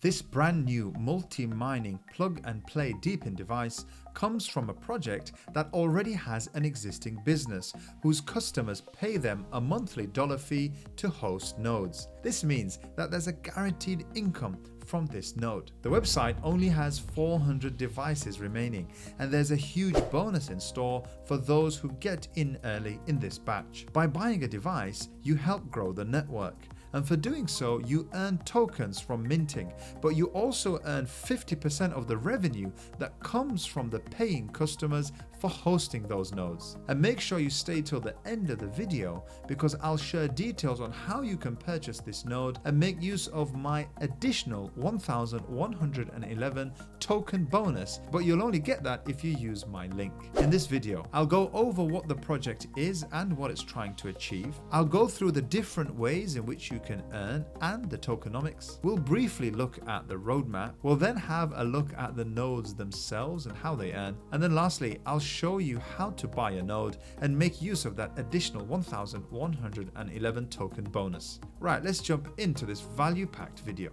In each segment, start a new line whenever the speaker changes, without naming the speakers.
This brand new multi-mining plug-and-play DePin device comes from a project that already has an existing business whose customers pay them a monthly dollar fee to host nodes. This means that there's a guaranteed income from this node. The website only has 400 devices remaining, and there's a huge bonus in store for those who get in early in this batch. By buying a device, you help grow the network. And for doing so, you earn tokens from minting, but you also earn 50% of the revenue that comes from the paying customers for hosting those nodes. And make sure you stay till the end of the video, because I'll share details on how you can purchase this node and make use of my additional 1111 token bonus, but you'll only get that if you use my link. In this video, I'll go over what the project is and what it's trying to achieve. I'll go through the different ways in which you can earn and the tokenomics. We'll briefly look at the roadmap. We'll then have a look at the nodes themselves and how they earn. And then lastly, I'll show you how to buy a node and make use of that additional 1111 token bonus. Right, let's jump into this value-packed video.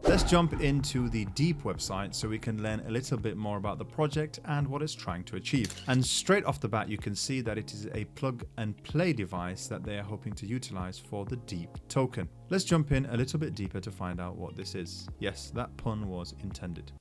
Let's jump into the DeEEP website so we can learn a little bit more about the project and what it's trying to achieve. And straight off the bat, you can see that it is a plug and play device that they are hoping to utilize for the DeEEP token. Let's jump in a little bit deeper to find out what this is. Yes, that pun was intended.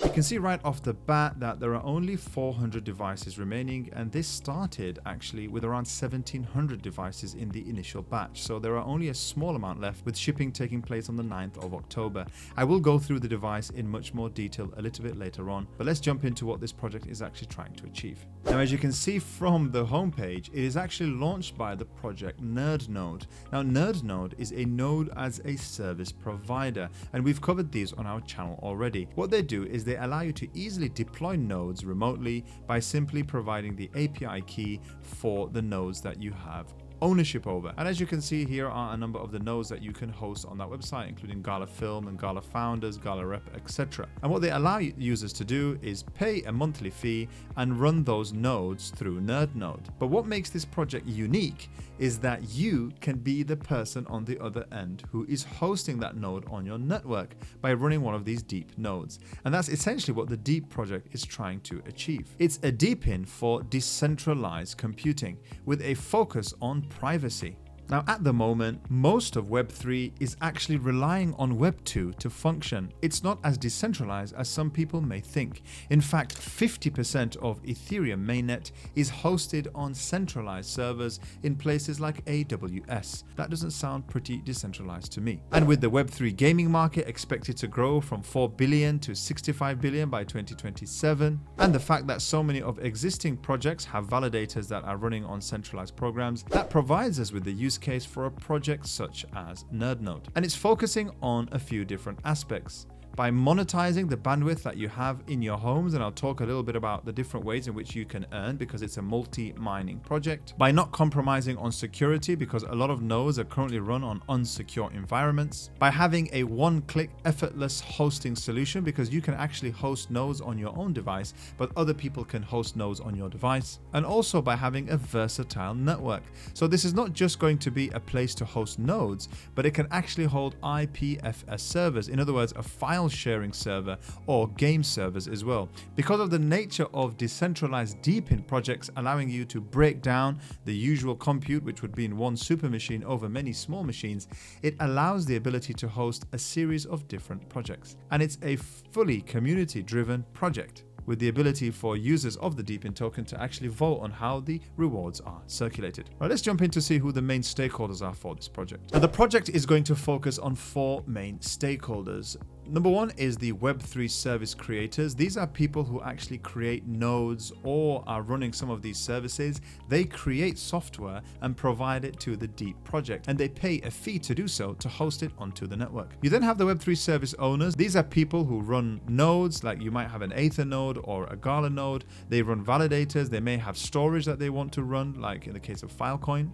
You can see right off the bat that there are only 400 devices remaining, and this started actually with around 1700 devices in the initial batch, so there are only a small amount left, with shipping taking place on the 9th of October. I will go through the device in much more detail a little bit later on, but let's jump into what this project is actually trying to achieve. Now, as you can see from the homepage, it is actually launched by the project NerdNode. Now, NerdNode is a node as a service provider, and we've covered these on our channel already. What they do is they allow you to easily deploy nodes remotely by simply providing the API key for the nodes that you have ownership over. And as you can see, here are a number of the nodes that you can host on that website, including Gala Film and Gala Founders, Gala Rep, etc. And what they allow users to do is pay a monthly fee and run those nodes through NerdNode. But what makes this project unique is that you can be the person on the other end who is hosting that node on your network by running one of these DeEEP nodes. And that's essentially what the DeEEP project is trying to achieve. It's a DePin for decentralized computing with a focus on privacy. Now, at the moment, most of Web3 is actually relying on Web2 to function. It's not as decentralized as some people may think. In fact, 50% of Ethereum mainnet is hosted on centralized servers in places like AWS. That doesn't sound pretty decentralized to me. And with the Web3 gaming market expected to grow from 4 billion to 65 billion by 2027, and the fact that so many of existing projects have validators that are running on centralized programs, that provides us with the use case for a project such as NerdNode. And it's focusing on a few different aspects. By monetizing the bandwidth that you have in your homes, and I'll talk a little bit about the different ways in which you can earn because it's a multi-mining project. By not compromising on security, because a lot of nodes are currently run on unsecure environments. By having a one-click effortless hosting solution, because you can actually host nodes on your own device, but other people can host nodes on your device. And also by having a versatile network. So this is not just going to be a place to host nodes, but it can actually hold IPFS servers. In other words, a file sharing server or game servers as well. Because of the nature of decentralized DePin projects allowing you to break down the usual compute, which would be in one super machine over many small machines, it allows the ability to host a series of different projects. And it's a fully community-driven project, with the ability for users of the DePin token to actually vote on how the rewards are circulated. Right, let's jump in to see who the main stakeholders are for this project. Now, the project is going to focus on 4 main stakeholders. Number one is the Web3 service creators. These are people who actually create nodes or are running some of these services. They create software and provide it to the DeEEP project, and they pay a fee to do so to host it onto the network. You then have the Web3 service owners. These are people who run nodes, like you might have an Aether node or a Gala node. They run validators. They may have storage that they want to run, like in the case of Filecoin.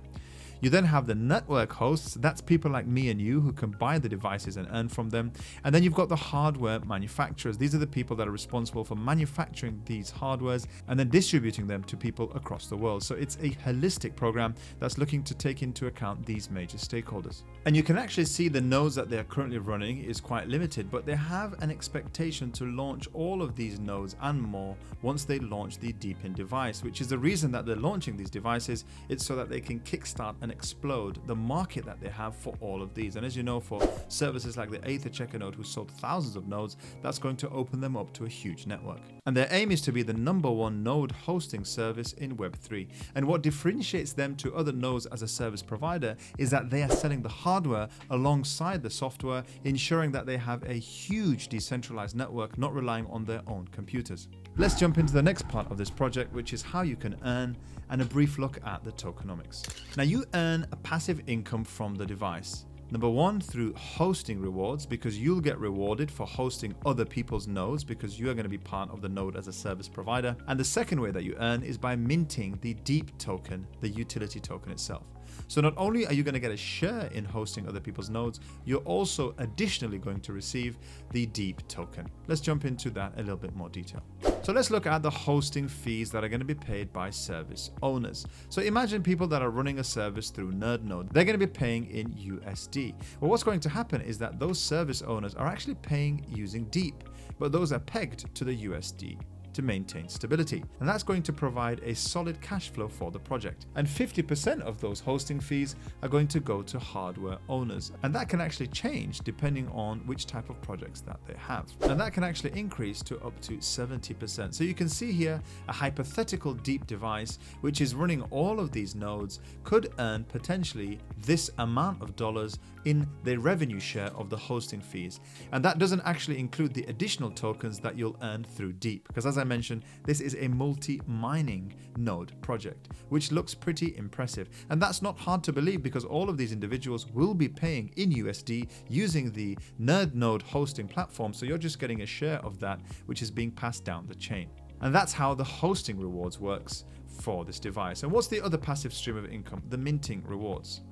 You then have the network hosts, that's people like me and you who can buy the devices and earn from them. And then you've got the hardware manufacturers. These are the people that are responsible for manufacturing these hardwares and then distributing them to people across the world. So it's a holistic program that's looking to take into account these major stakeholders. And you can actually see the nodes that they're currently running is quite limited, but they have an expectation to launch all of these nodes and more once they launch the DePin device, which is the reason that they're launching these devices. It's so that they can kickstart and explode the market that they have for all of these. And as you know, for services like the Aether Checker node, who sold thousands of nodes, that's going to open them up to a huge network. And their aim is to be the #1 node hosting service in Web3. And what differentiates them to other nodes as a service provider is that they are selling the hardware alongside the software, ensuring that they have a huge decentralized network, not relying on their own computers. Let's jump into the next part of this project, which is how you can earn and a brief look at the tokenomics. Now, you earn a passive income from the device. Number one, through hosting rewards, because you'll get rewarded for hosting other people's nodes because you are going to be part of the node as a service provider. And the second way that you earn is by minting the DeEEP token, the utility token itself. So not only are you going to get a share in hosting other people's nodes, you're also additionally going to receive the DeEEP token. Let's jump into that a little bit more detail. So let's look at the hosting fees that are going to be paid by service owners. So imagine people that are running a service through NerdNode. They're going to be paying in USD. Well, what's going to happen is that those service owners are actually paying using DeEEP, but those are pegged to the USD to maintain stability. And that's going to provide a solid cash flow for the project. And 50% of those hosting fees are going to go to hardware owners. And that can actually change depending on which type of projects that they have. And that can actually increase to up to 70%. So you can see here a hypothetical DeEEP device, which is running all of these nodes, could earn potentially this amount of dollars in the revenue share of the hosting fees. And that doesn't actually include the additional tokens that you'll earn through DeEEP, because as I mentioned, this is a multi-mining node project, which looks pretty impressive. And that's not hard to believe because all of these individuals will be paying in USD using the NerdNode hosting platform. So you're just getting a share of that, which is being passed down the chain. And that's how the hosting rewards works for this device. And what's the other passive stream of income? The minting rewards.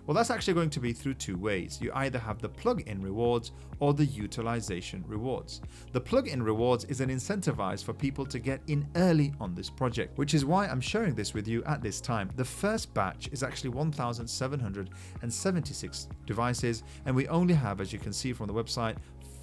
Well, that's actually going to be through two ways. You either have the plug-in rewards or the utilization rewards. The plug-in rewards is an incentivize for people to get in early on this project, which is why I'm sharing this with you at this time. The first batch is actually 1,776 devices, and we only have, as you can see from the website,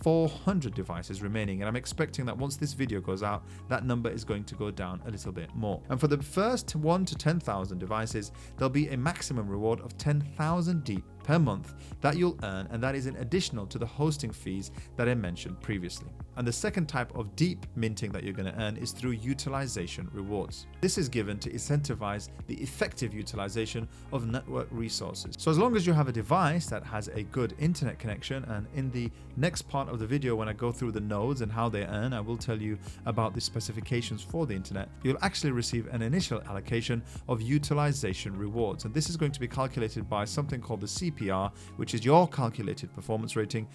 400 devices remaining, and I'm expecting that once this video goes out, that number is going to go down a little bit more. And for the first 1 to 10,000 devices, there'll be a maximum reward of 10,000 DeEEP per month that you'll earn, and that is an additional to the hosting fees that I mentioned previously. And the second type of DeEEP minting that you're going to earn is through utilization rewards. This is given to incentivize the effective utilization of network resources. So as long as you have a device that has a good internet connection, and in the next part of the video when I go through the nodes and how they earn, I will tell you about the specifications for the internet, you'll actually receive an initial allocation of utilization rewards. And this is going to be calculated by something called the CPR, which is your calculated performance rating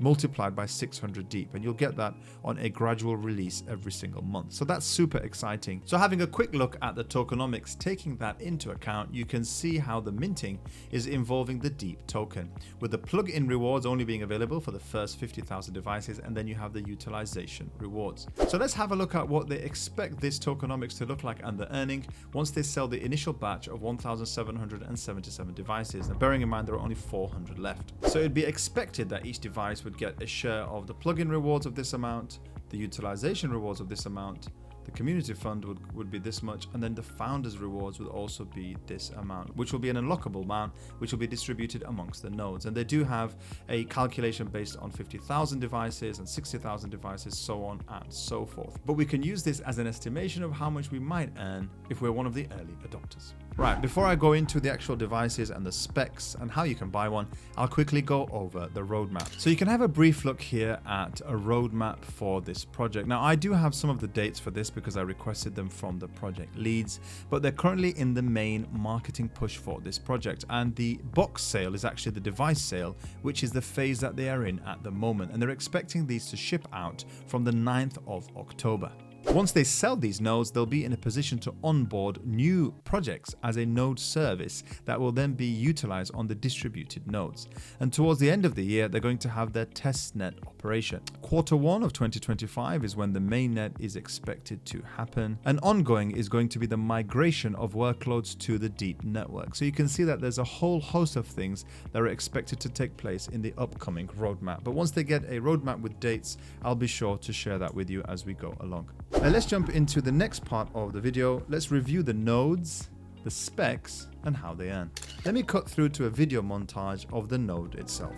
multiplied by 600 DeEEP, and you'll get that on a gradual release every single month. So that's super exciting. So having a quick look at the tokenomics, taking that into account, you can see how the minting is involving the DeEEP token, with the plug-in rewards only being available for the first 50,000 devices, and then you have the utilization rewards. So let's have a look at what they expect this tokenomics to look like and the earning once they sell the initial batch of 1,777 devices. And bearing in mind there are only 400 left. So it'd be expected that each device would get a share of the plugin rewards of this amount, the utilization rewards of this amount, the community fund would be this much, and then the founders rewards would also be this amount, which will be an unlockable amount, which will be distributed amongst the nodes. And they do have a calculation based on 50,000 devices and 60,000 devices, so on and so forth. But we can use this as an estimation of how much we might earn if we're one of the early adopters. Right, before I go into the actual devices and the specs and how you can buy one, I'll quickly go over the roadmap. So you can have a brief look here at a roadmap for this project. Now, I do have some of the dates for this because I requested them from the project leads, but they're currently in the main marketing push for this project. And the box sale is actually the device sale, which is the phase that they are in at the moment. And they're expecting these to ship out from the 9th of October. Once they sell these nodes, they'll be in a position to onboard new projects as a node service that will then be utilized on the distributed nodes. And towards the end of the year, they're going to have their testnet operation. Q1 of 2025 is when the mainnet is expected to happen. And ongoing is going to be the migration of workloads to the DeEEP network. So you can see that there's a whole host of things that are expected to take place in the upcoming roadmap. But once they get a roadmap with dates, I'll be sure to share that with you as we go along. Now let's jump into the next part of the video. Let's review the nodes, the specs, and how they earn. Let me cut through to a video montage of the node itself.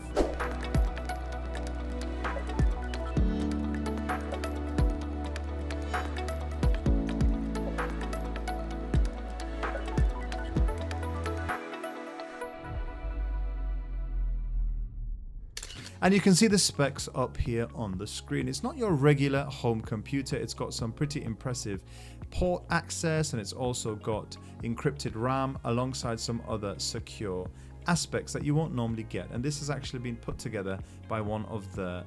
And you can see the specs up here on the screen. It's not your regular home computer. It's got some pretty impressive port access, and it's also got encrypted RAM alongside some other secure aspects that you won't normally get. And this has actually been put together by one of the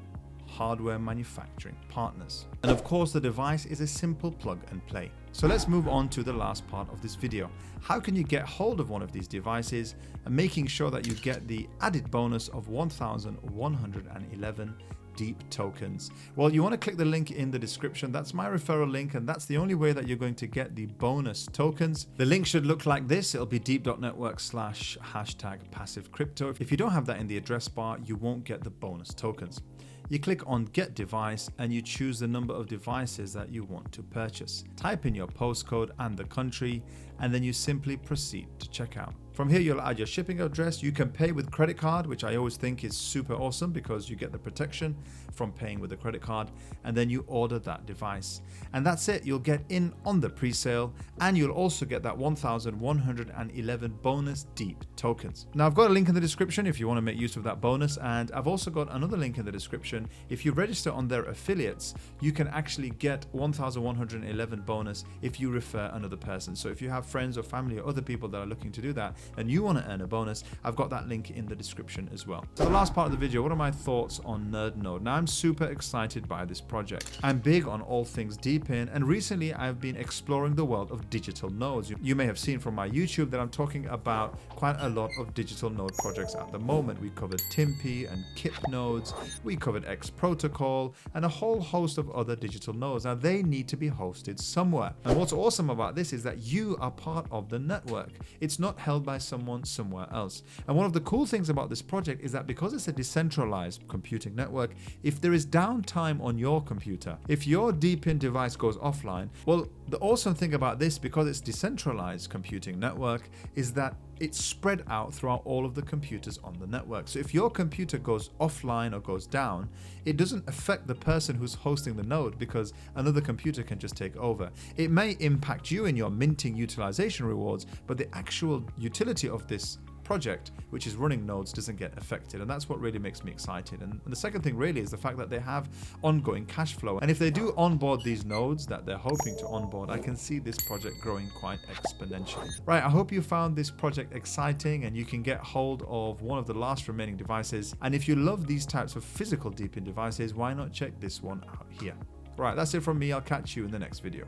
hardware manufacturing partners. And of course, the device is a simple plug and play. So let's move on to the last part of this video. How can you get hold of one of these devices and making sure that you get the added bonus of 1,111 DeEEP tokens? Well, you want to click the link in the description. That's my referral link, and that's the only way that you're going to get the bonus tokens. The link should look like this. It'll be deep.network/#passivecrypto. If you don't have that in the address bar, you won't get the bonus tokens. You click on Get Device and you choose the number of devices that you want to purchase. Type in your postcode and the country, and then you simply proceed to checkout. From here, you'll add your shipping address. You can pay with credit card, which I always think is super awesome because you get the protection from paying with a credit card, and then you order that device. And that's it. You'll get in on the pre-sale, and you'll also get that 1,111 bonus DeEEP tokens. Now, I've got a link in the description if you want to make use of that bonus, and I've also got another link in the description. If you register on their affiliates, you can actually get 1,111 bonus if you refer another person. So if you have friends or family or other people that are looking to do that, and you want to earn a bonus, I've got that link in the description as well. So the last part of the video, what are my thoughts on NerdNode? Now, I'm super excited by this project. I'm big on all things DePin, and recently I've been exploring the world of digital nodes. You may have seen from my YouTube that I'm talking about quite a lot of digital node projects at the moment. We covered Timpi and Kip nodes, we covered X Protocol, and a whole host of other digital nodes. Now, they need to be hosted somewhere. And what's awesome about this is that you are part of the network. It's not held by someone somewhere else. And one of the cool things about this project is that because it's a decentralized computing network, if there is downtime on your computer, if your DePin device goes offline, well, the awesome thing about this, because it's decentralized computing network, is that it's spread out throughout all of the computers on the network. So if your computer goes offline or goes down, it doesn't affect the person who's hosting the node because another computer can just take over. It may impact you in your minting utilization rewards, but the actual utility of this project, which is running nodes, doesn't get affected, and that's what really makes me excited. And the second thing really is the fact that they have ongoing cash flow, and if they do onboard these nodes that they're hoping to onboard, I can see this project growing quite exponentially. Right, I hope you found this project exciting and you can get hold of one of the last remaining devices, and if you love these types of physical DePin devices, why not check this one out here. Right, that's it from me. I'll catch you in the next video.